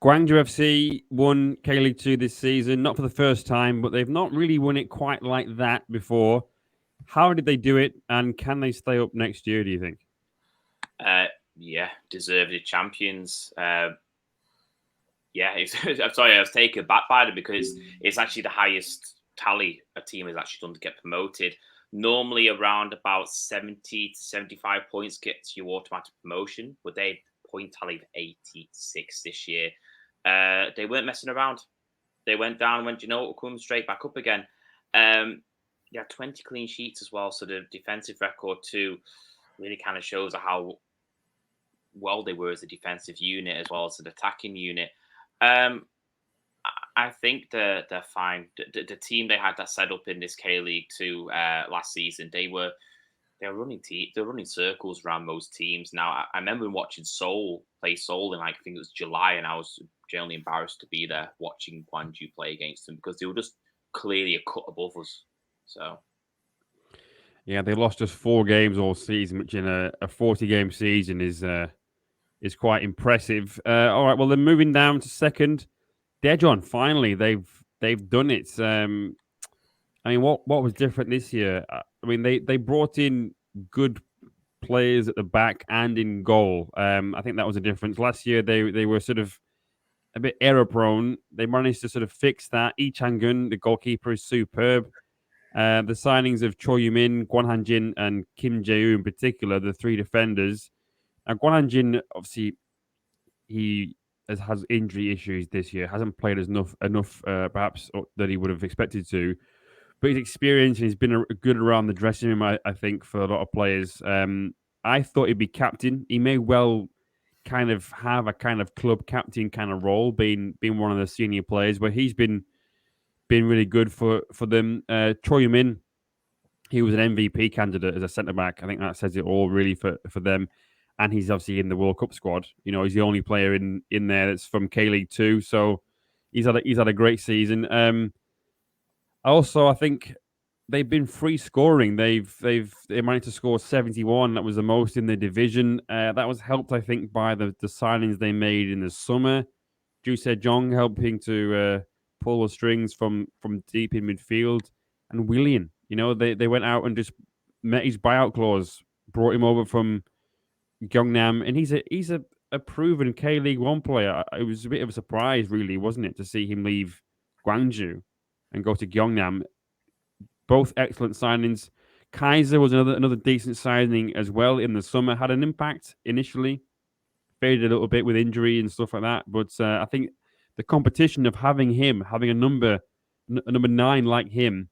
Gwangju FC won K-League 2 this season, not for the first time, but they've not really won it quite like that before. How did they do it, and can they stay up next year, do you think? Yeah, deserved champions. I'm sorry, I was taken back by it because it's actually the highest tally a team has actually done to get promoted. Normally, around about 70 to 75 points gets you automatic promotion, but they point tally of 86 this year. They weren't messing around. They went down, went, we'll come straight back up again. They had 20 clean sheets as well, so the defensive record too really kind of shows how well they were as a defensive unit as well as an attacking unit. I think they're fine. The team they had that set up in this K-League 2 last season, they're running circles around most teams. Now, I remember watching Seoul play Seoul in I think it was July, and I was generally embarrassed to be there watching Gwangju play against them because they were just clearly a cut above us. So, yeah, they lost just 4 games all season, which in a 40-game season is quite impressive. All right, well, they're moving down to second. Daejeon, finally, they've done it. I mean, what was different this year? I mean, they brought in good players at the back and in goal. I think that was a difference. Last year, they were sort of a bit error prone. They managed to sort of fix that. Lee Chang-gun, the goalkeeper, is superb. The signings of Choi Yu-min, Kwon Han-jin, and Kim Jae-woo in particular, the 3 defenders. And Kwon Han-jin, obviously, he has injury issues this year. Hasn't played as enough perhaps that he would have expected to. But his experience and he's been good around the dressing room, I think, for a lot of players. I thought he'd be captain. He may well kind of have a kind of club captain kind of role, being one of the senior players, but he's been really good for them. Choi Yu-min, he was an MVP candidate as a centre back. I think that says it all really for them. And he's obviously in the World Cup squad. He's the only player in there that's from K-League 2. So he's had a great season. Also, I think they've been free scoring. They managed to score 71. That was the most in the division. That was helped, I think, by the signings they made in the summer. Ju Se-jong helping to pull the strings from deep in midfield. And Willian, they went out and just met his buyout clause, brought him over from Jeonnam, and he's a proven K-League 1 player. It was a bit of a surprise, really, wasn't it, to see him leave Gwangju and go to Jeonnam. Both excellent signings. Kaiser was another decent signing as well in the summer. Had an impact initially, faded a little bit with injury and stuff like that. But I think the competition of having a number 9 like him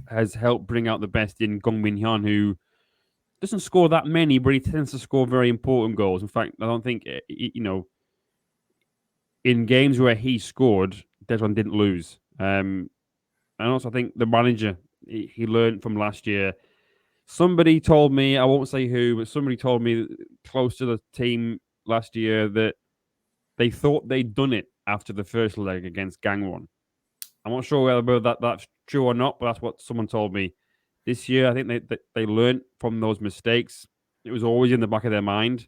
has helped bring out the best in Gong Min-hyun, who doesn't score that many, but he tends to score very important goals. In fact, I don't think, in games where he scored, Daejeon didn't lose. And also, I think the manager, he learned from last year. Somebody told me, I won't say who, but somebody told me close to the team last year that they thought they'd done it after the first leg against Gangwon. I'm not sure whether that's true or not, but that's what someone told me. This year, I think they learned from those mistakes. It was always in the back of their mind,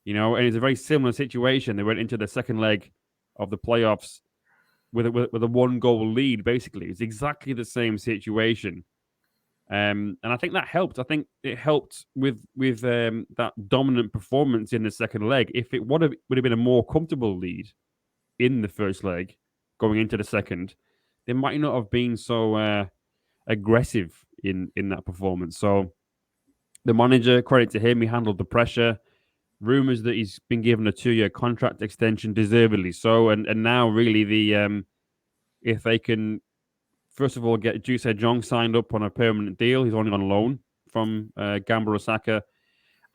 and it's a very similar situation. They went into the second leg of the playoffs with a 1-goal lead, basically. It's exactly the same situation. And I think that helped. I think it helped with that dominant performance in the second leg. If it would have been a more comfortable lead in the first leg going into the second, they might not have been so aggressive in that performance. So the manager, credit to him, he handled the pressure. Rumors that he's been given a 2-year contract extension, deservedly so. And now really if they can first of all get Ju Se-jong signed up on a permanent deal, he's only on loan from Gamba Osaka.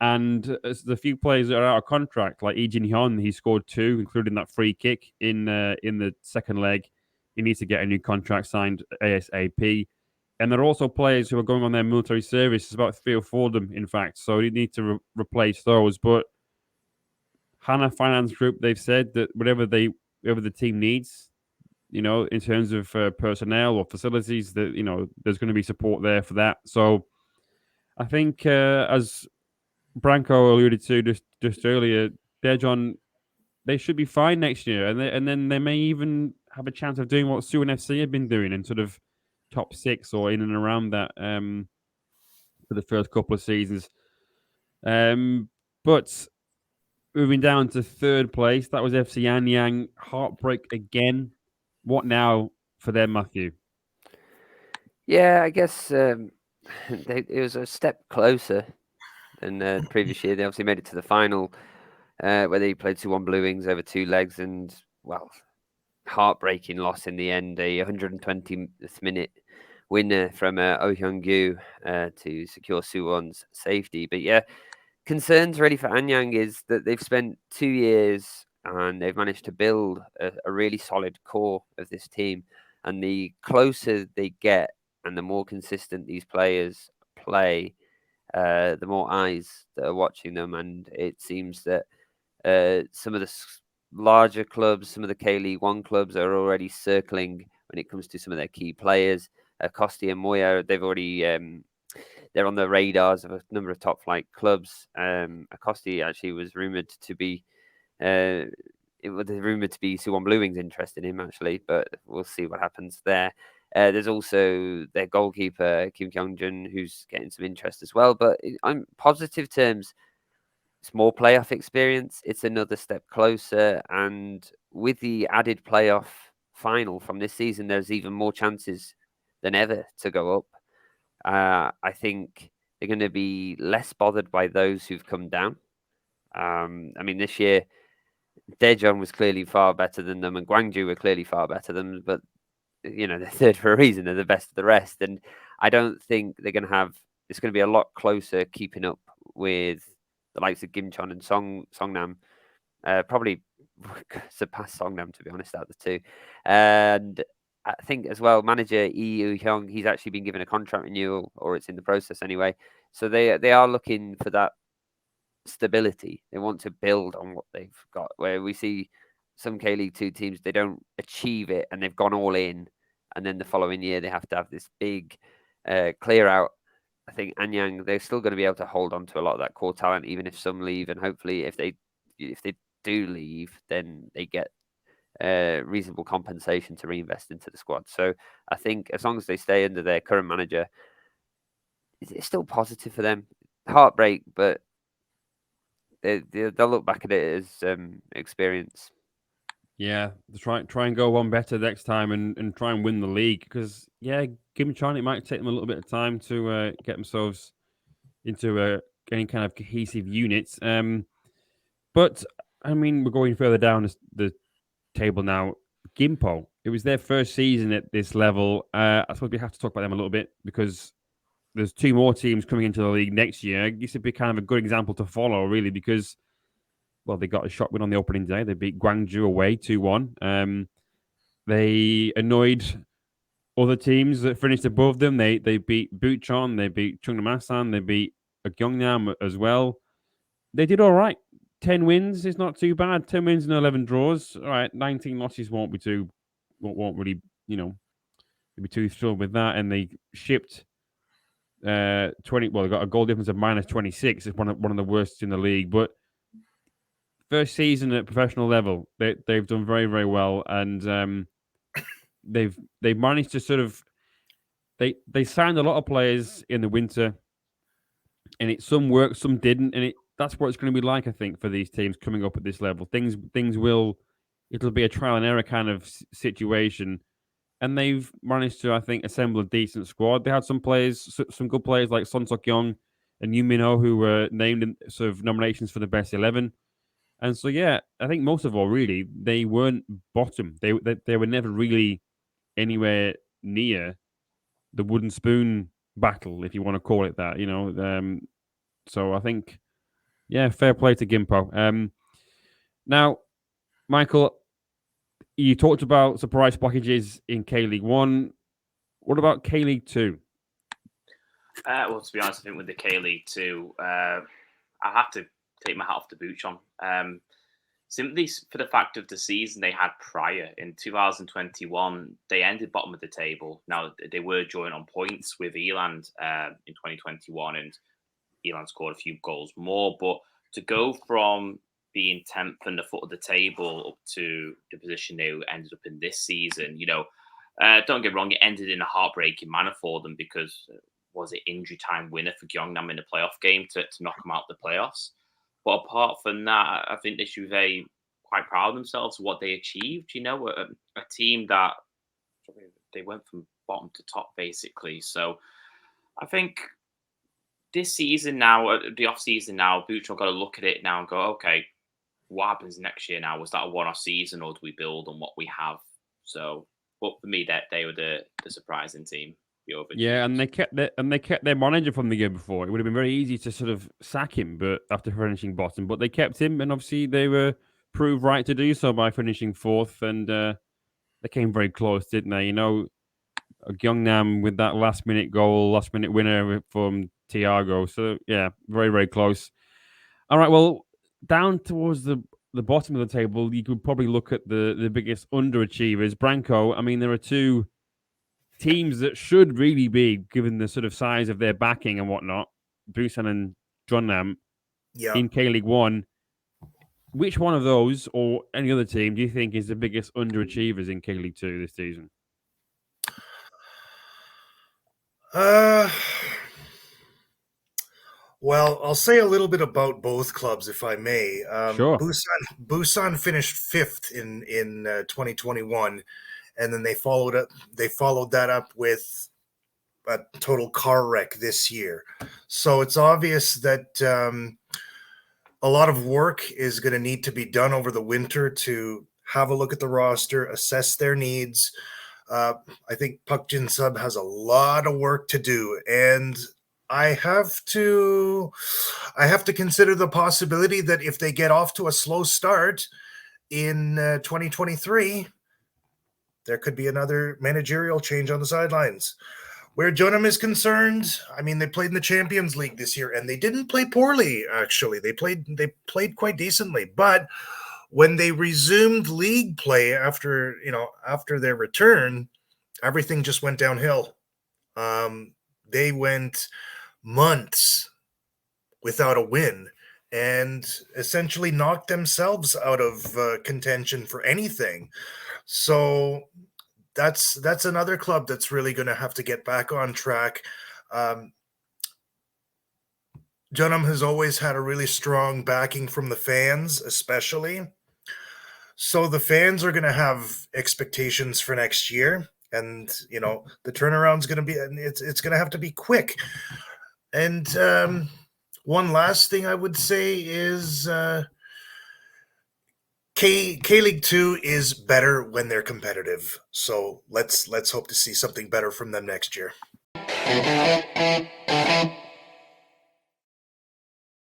And the few players that are out of contract, like Lee Jin-hyun, he scored 2, including that free kick in the second leg. He needs to get a new contract signed ASAP. And there are also players who are going on their military service. There's about 3 or 4 of them, in fact. So you need to replace those. But Hana Finance Group, they've said that whatever the team needs, in terms of personnel or facilities, that there's going to be support there for that. So I think, as Branko alluded to just earlier, Daejeon, they should be fine next year, and then they may even have a chance of doing what Suwon FC have been doing in sort of top 6 or in and around that for the first couple of seasons. But moving down to third place, that was FC Anyang. Heartbreak again. What now for them, Matthew? Yeah, I guess it was a step closer than the previous year. They obviously made it to the final, where they played 2-1 Blue Wings over 2 legs, and well, heartbreaking loss in the end. A 120th minute winner from Oh Hyung-gyu to secure Suwon's safety. But yeah, concerns really for Anyang is that they've spent 2 years and they've managed to build a really solid core of this team. And the closer they get and the more consistent these players play, the more eyes that are watching them. And it seems that some of the larger clubs, some of the K-League 1 clubs are already circling when it comes to some of their key players. Costi and Moya, they've already they're on the radars of a number of top flight clubs. Acosti actually was rumored to be Suwon Blue Wings interested in him actually, but we'll see what happens there. There's also their goalkeeper Kim Kyung-jun, who's getting some interest as well. But on positive terms, it's more playoff experience. It's another step closer, and with the added playoff final from this season, there's even more chances than ever to go up. I think they're going to be less bothered by those who've come down. I mean, this year, Daejeon was clearly far better than them, and Gwangju were clearly far better than them, but they're third for a reason. They're the best of the rest, and I don't think they're going to have. It's going to be a lot closer keeping up with the likes of Gimcheon and Songnam. Probably surpass Songnam, to be honest, out of the two. And I think as well, manager Lee Hyung, he's actually been given a contract renewal, or it's in the process anyway. So they are looking for that stability. They want to build on what they've got. Where we see some K-League 2 teams, they don't achieve it and they've gone all in, and then the following year they have to have this big clear out. I think Anyang, they're still going to be able to hold on to a lot of that core talent, even if some leave, and hopefully if they do leave, then they get reasonable compensation to reinvest into the squad. So I think as long as they stay under their current manager, it's still positive for them. Heartbreak, but they'll look back at it as experience. Yeah, try and go one better next time and try and win the league, because Gimcheon, it might take them a little bit of time to get themselves into any kind of cohesive unit. But I mean, we're going further down the table now. Gimpo, it was their first season at this level. I suppose we have to talk about them a little bit because there's 2 more teams coming into the league next year. This would be kind of a good example to follow, really, because they got a shock win on the opening day. They beat Gwangju away 2-1. They annoyed other teams that finished above them. They beat Busan, they beat Jeonnam, they beat Jeonnam as well. They did all right. 10 wins is not too bad. 10 wins and 11 draws. All right, 19 losses won't really, be too thrilled with that. And they shipped 20. Well, they got a goal difference of -26. It's one of the worst in the league. But first season at professional level, they've done very, very well, and they've managed to sort of they signed a lot of players in the winter, and some worked, some didn't, and that's what it's going to be like, I think, for these teams coming up at this level. It'll be a trial and error kind of situation, and they've managed to, I think, assemble a decent squad. They had some good players like Son Sok-young and Yu Min-ho, who were named in sort of nominations for the best 11. And so, I think most of all, really, they weren't bottom. They were never really anywhere near the wooden spoon battle, if you want to call it that. So I think, fair play to Gimpo. Now, Michael, you talked about surprise packages in K-League 1. What about K-League 2? Well, to be honest, I think with the K-League 2, I have to take my hat off to Busan. Simply for the fact of the season they had prior in 2021, they ended bottom of the table. Now, they were joined on points with Eland in 2021, and Eland scored a few goals more. But to go from being 10th and the foot of the table up to the position they ended up in this season. Don't get me wrong, it ended in a heartbreaking manner for them because was it injury time winner for Jeonnam in the playoff game to knock them out of the playoffs. But apart from that, I think they should be very quite proud of themselves for what they achieved. A team that they went from bottom to top basically. So I think this season now, the off season now, Busan have got to look at it now and go, okay, what happens next year now? Was that a one-off season, or do we build on what we have? So, but for me, that they were the surprising team. Yeah, and they kept their manager from the year before. It would have been very easy to sort of sack him, but after finishing bottom, but they kept him, and obviously they were proved right to do so by finishing fourth, and they came very close, didn't they? Jeonnam with that last minute winner from Thiago. So yeah, very, very close. All right, well, down towards the bottom of the table, you could probably look at the biggest underachievers. Branko, I mean, there are two teams that should really be, given the sort of size of their backing and whatnot, Busan and Jeonnam in K-League 1. Which one of those or any other team do you think is the biggest underachievers in K-League 2 this season? Well, I'll say a little bit about both clubs, if I may. Sure. Busan finished 5th in 2021, and then they followed that up with a total car wreck this year. So it's obvious that a lot of work is going to need to be done over the winter to have a look at the roster, assess their needs. I think Park Jin-sub has a lot of work to do, and I have to consider the possibility that if they get off to a slow start in 2023, there could be another managerial change on the sidelines. Where Jeonnam is concerned, I mean, they played in the Champions League this year, and they didn't play poorly, actually. They played quite decently. But when they resumed league play after their return, everything just went downhill. They went months without a win and essentially knocked themselves out of contention for anything. So that's another club that's really going to have to get back on track. Jeonnam has always had a really strong backing from the fans, especially. So the fans are going to have expectations for next year, and the turnaround's going to be it's going to have to be quick. And one last thing I would say is K-League 2 is better when they're competitive. So let's hope to see something better from them next year.